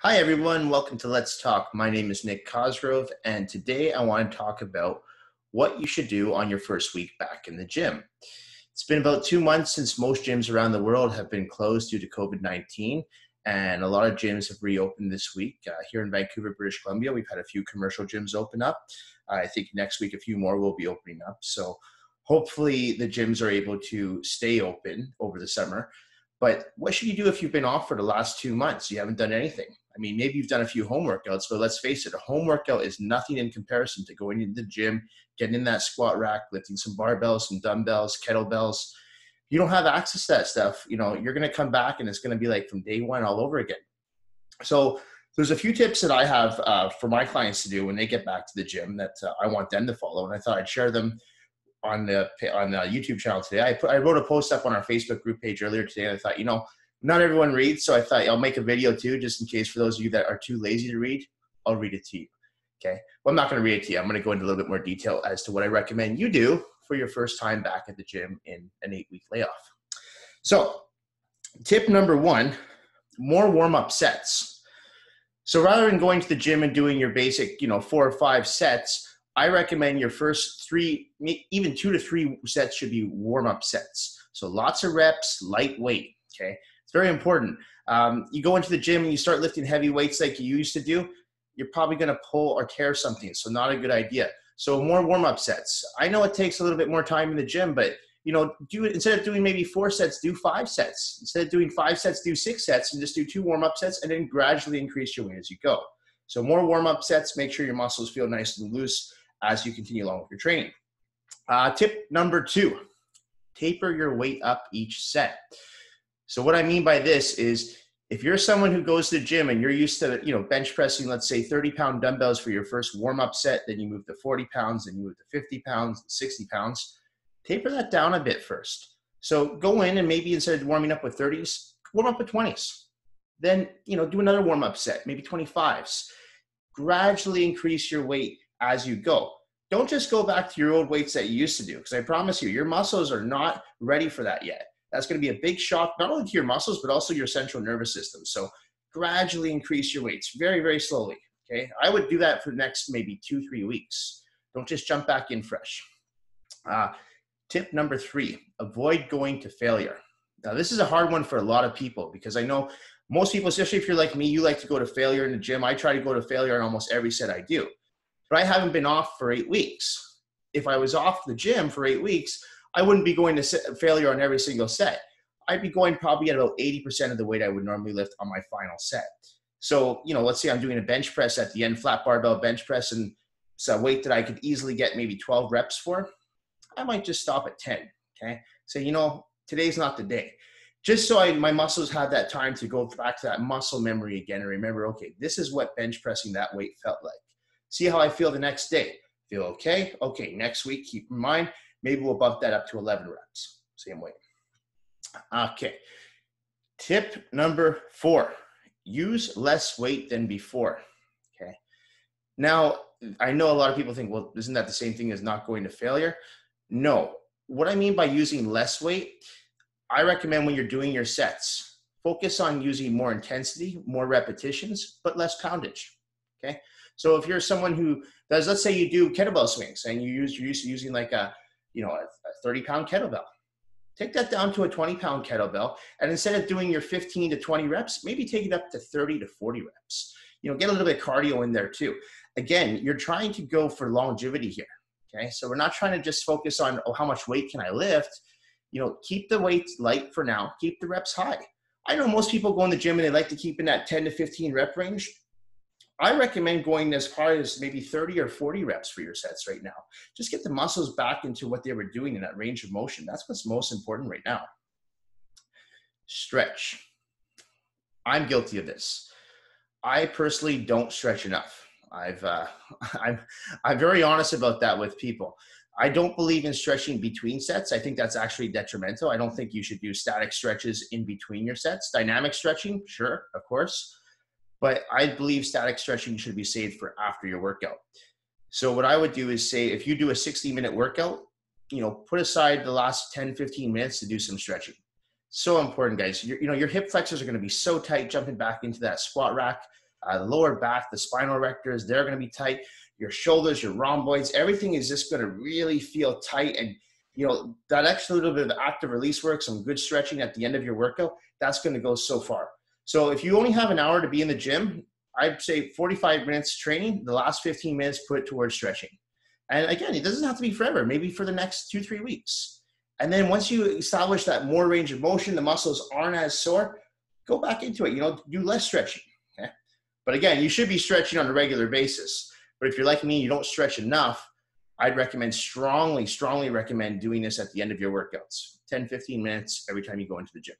Hi, everyone. Welcome to Let's Talk. My name is Nick Cosgrove, and today I want to talk about what you should do on your first week back in the gym. It's been about 2 months since most gyms around the world have been closed due to COVID-19, and a lot of gyms have reopened this week. Here in Vancouver, British Columbia, we've had a few commercial gyms open up. I think next week a few more will be opening up. So hopefully the gyms are able to stay open over the summer. But what should you do if you've been off for the last 2 months? You haven't done anything. I mean, maybe you've done a few home workouts, but let's face it, a home workout is nothing in comparison to going into the gym, getting in that squat rack, lifting some barbells, some dumbbells, kettlebells. You don't have access to that stuff. You're going to come back and it's going to be like from day one all over again. So there's a few tips that I have for my clients to do when they get back to the gym that I want them to follow. And I thought I'd share them on the YouTube channel today. I wrote a post up on our Facebook group page earlier today, and I thought, not everyone reads, so I thought I'll make a video too, just in case for those of you that are too lazy to read, I'll read it to you. Okay. Well, I'm not going to read it to you. I'm going to go into a little bit more detail as to what I recommend you do for your first time back at the gym in an 8-week layoff. So tip number one, more warm-up sets. So rather than going to the gym and doing your basic, 4 or 5 sets, I recommend your first 3, even 2 to 3 sets should be warm-up sets. So lots of reps, lightweight, okay? It's very important. You go into the gym and you start lifting heavy weights like you used to do, you're probably going to pull or tear something, so not a good idea. So more warm-up sets. I know it takes a little bit more time in the gym, but do it instead of doing maybe 4 sets, do 5 sets. Instead of doing 5 sets, do 6 sets and just do 2 warm-up sets and then gradually increase your weight as you go. So more warm-up sets, make sure your muscles feel nice and loose as you continue along with your training. Tip number 2, taper your weight up each set. So what I mean by this is if you're someone who goes to the gym and you're used to, bench pressing, let's say 30-pound dumbbells for your first warm-up set, then you move to 40 pounds, then you move to 50 pounds, 60 pounds, taper that down a bit first. So go in and maybe instead of warming up with 30s, warm up with 20s. Then, do another warm-up set, maybe 25s. Gradually increase your weight as you go. Don't just go back to your old weights that you used to do, because I promise you, your muscles are not ready for that yet. That's going to be a big shock, not only to your muscles, but also your central nervous system. So gradually increase your weights very, very slowly. Okay. I would do that for the next maybe 2-3 weeks. Don't just jump back in fresh. Tip number 3, avoid going to failure. Now, this is a hard one for a lot of people because I know most people, especially if you're like me, you like to go to failure in the gym. I try to go to failure in almost every set I do. But I haven't been off for 8 weeks. If I was off the gym for 8 weeks, I wouldn't be going to failure on every single set. I'd be going probably at about 80% of the weight I would normally lift on my final set. So, let's say I'm doing a bench press at the end, flat barbell bench press, and it's a weight that I could easily get maybe 12 reps for. I might just stop at 10, okay? So, today's not the day. Just so my muscles have that time to go back to that muscle memory again and remember, okay, this is what bench pressing that weight felt like. See how I feel the next day. Feel okay? Okay, next week, keep in mind, maybe we'll bump that up to 11 reps. Same weight. Okay. Tip number 4, use less weight than before. Okay. Now, I know a lot of people think, well, isn't that the same thing as not going to failure? No. What I mean by using less weight, I recommend when you're doing your sets, focus on using more intensity, more repetitions, but less poundage. Okay. So if you're someone who does, let's say you do kettlebell swings and you're used to using like a 30-pound kettlebell, take that down to a 20-pound kettlebell. And instead of doing your 15 to 20 reps, maybe take it up to 30 to 40 reps. Get a little bit of cardio in there too. Again, you're trying to go for longevity here. Okay. So we're not trying to just focus on, how much weight can I lift? Keep the weights light for now, keep the reps high. I know most people go in the gym and they like to keep in that 10 to 15 rep range. I recommend going as hard as maybe 30 or 40 reps for your sets right now. Just get the muscles back into what they were doing in that range of motion. That's what's most important right now. Stretch. I'm guilty of this. I personally don't stretch enough. I'm very honest about that with people. I don't believe in stretching between sets. I think that's actually detrimental. I don't think you should do static stretches in between your sets. Dynamic stretching, sure, of course. But I believe static stretching should be saved for after your workout. So what I would do is say, if you do a 60-minute workout, put aside the last 10, 15 minutes to do some stretching. So important, guys. Your hip flexors are going to be so tight jumping back into that squat rack. The lower back, the spinal erectors, they're going to be tight. Your shoulders, your rhomboids, everything is just going to really feel tight. And, that extra little bit of active release work, some good stretching at the end of your workout, that's going to go so far. So if you only have an hour to be in the gym, I'd say 45 minutes training, the last 15 minutes put towards stretching. And again, it doesn't have to be forever, maybe for the next 2-3 weeks. And then once you establish that more range of motion, the muscles aren't as sore, go back into it, do less stretching. Okay? But again, you should be stretching on a regular basis. But if you're like me, you don't stretch enough, I'd recommend strongly recommend doing this at the end of your workouts, 10-15 minutes every time you go into the gym.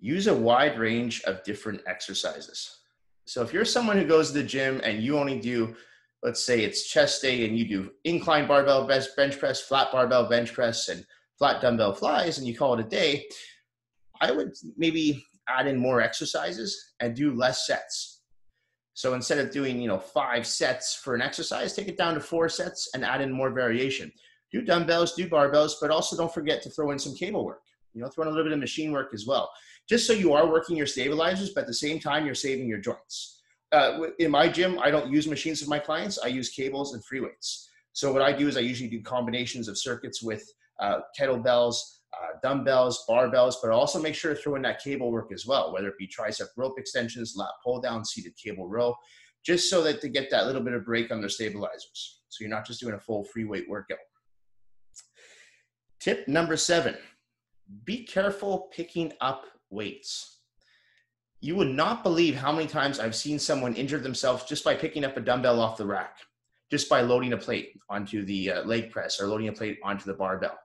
Use a wide range of different exercises. So if you're someone who goes to the gym and you only do, let's say it's chest day and you do incline barbell bench press, flat barbell bench press, and flat dumbbell flies, and you call it a day, I would maybe add in more exercises and do less sets. So instead of doing, 5 sets for an exercise, take it down to 4 sets and add in more variation. Do dumbbells, do barbells, but also don't forget to throw in some cable work. Throw in a little bit of machine work as well. Just so you are working your stabilizers, but at the same time, you're saving your joints. In my gym, I don't use machines with my clients. I use cables and free weights. So what I do is I usually do combinations of circuits with kettlebells, dumbbells, barbells, but also make sure to throw in that cable work as well, whether it be tricep rope extensions, lat pull down, seated cable row, just so that to get that little bit of break on their stabilizers. So you're not just doing a full free weight workout. Tip number 7, be careful picking up weights. You would not believe how many times I've seen someone injure themselves just by picking up a dumbbell off the rack, just by loading a plate onto the leg press or loading a plate onto the barbell.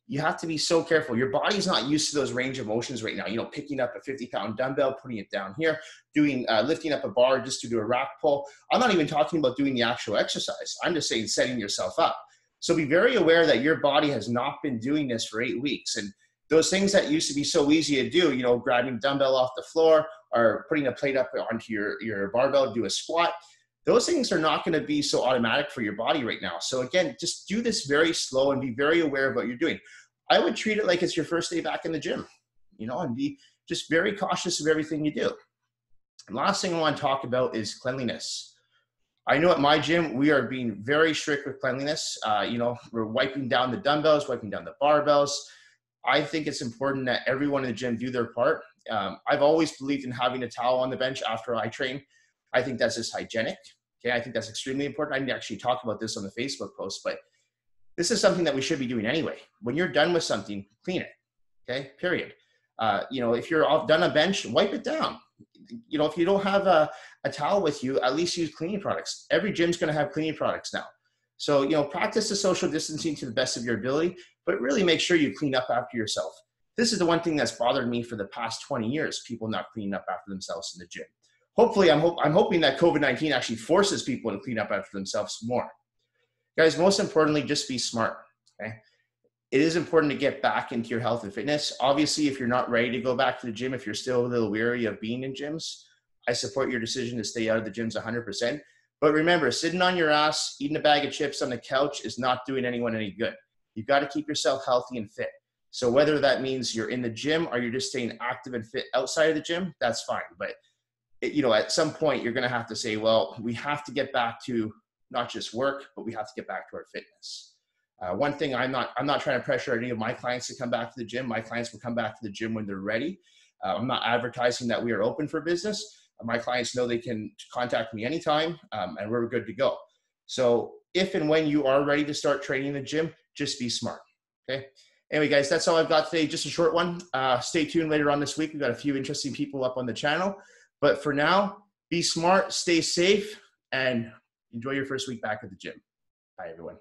You have to be so careful. Your body's not used to those range of motions right now. Picking up a 50-pound dumbbell, putting it down here, doing lifting up a bar just to do a rack pull. I'm not even talking about doing the actual exercise. I'm just saying setting yourself up. So be very aware that your body has not been doing this for 8 weeks. And those things that used to be so easy to do, grabbing dumbbell off the floor or putting a plate up onto your barbell to do a squat, those things are not going to be so automatic for your body right now. So again, just do this very slow and be very aware of what you're doing. I would treat it like it's your first day back in the gym, and be just very cautious of everything you do. And last thing I want to talk about is cleanliness. I know at my gym, we are being very strict with cleanliness. We're wiping down the dumbbells, wiping down the barbells. I think it's important that everyone in the gym do their part. I've always believed in having a towel on the bench after I train. I think that's just hygienic. Okay, I think that's extremely important. I didn't actually talk about this on the Facebook post, but this is something that we should be doing anyway. When you're done with something, clean it. Okay, period. If you're done a bench, wipe it down. If you don't have a towel with you, at least use cleaning products. Every gym's going to have cleaning products now. So, practice the social distancing to the best of your ability, but really make sure you clean up after yourself. This is the one thing that's bothered me for the past 20 years, people not cleaning up after themselves in the gym. Hopefully, I'm hoping that COVID-19 actually forces people to clean up after themselves more. Guys, most importantly, just be smart, okay? It is important to get back into your health and fitness. Obviously, if you're not ready to go back to the gym, if you're still a little weary of being in gyms, I support your decision to stay out of the gyms 100%. But remember, sitting on your ass, eating a bag of chips on the couch is not doing anyone any good. You've got to keep yourself healthy and fit. So whether that means you're in the gym or you're just staying active and fit outside of the gym, that's fine. But at some point, you're going to have to say, well, we have to get back to not just work, but we have to get back to our fitness. One thing, I'm not trying to pressure any of my clients to come back to the gym. My clients will come back to the gym when they're ready. I'm not advertising that we are open for business. My clients know they can contact me anytime, and we're good to go. So if and when you are ready to start training in the gym, just be smart, okay? Anyway, guys, that's all I've got today. Just a short one. Stay tuned later on this week. We've got a few interesting people up on the channel. But for now, be smart, stay safe, and enjoy your first week back at the gym. Bye, everyone.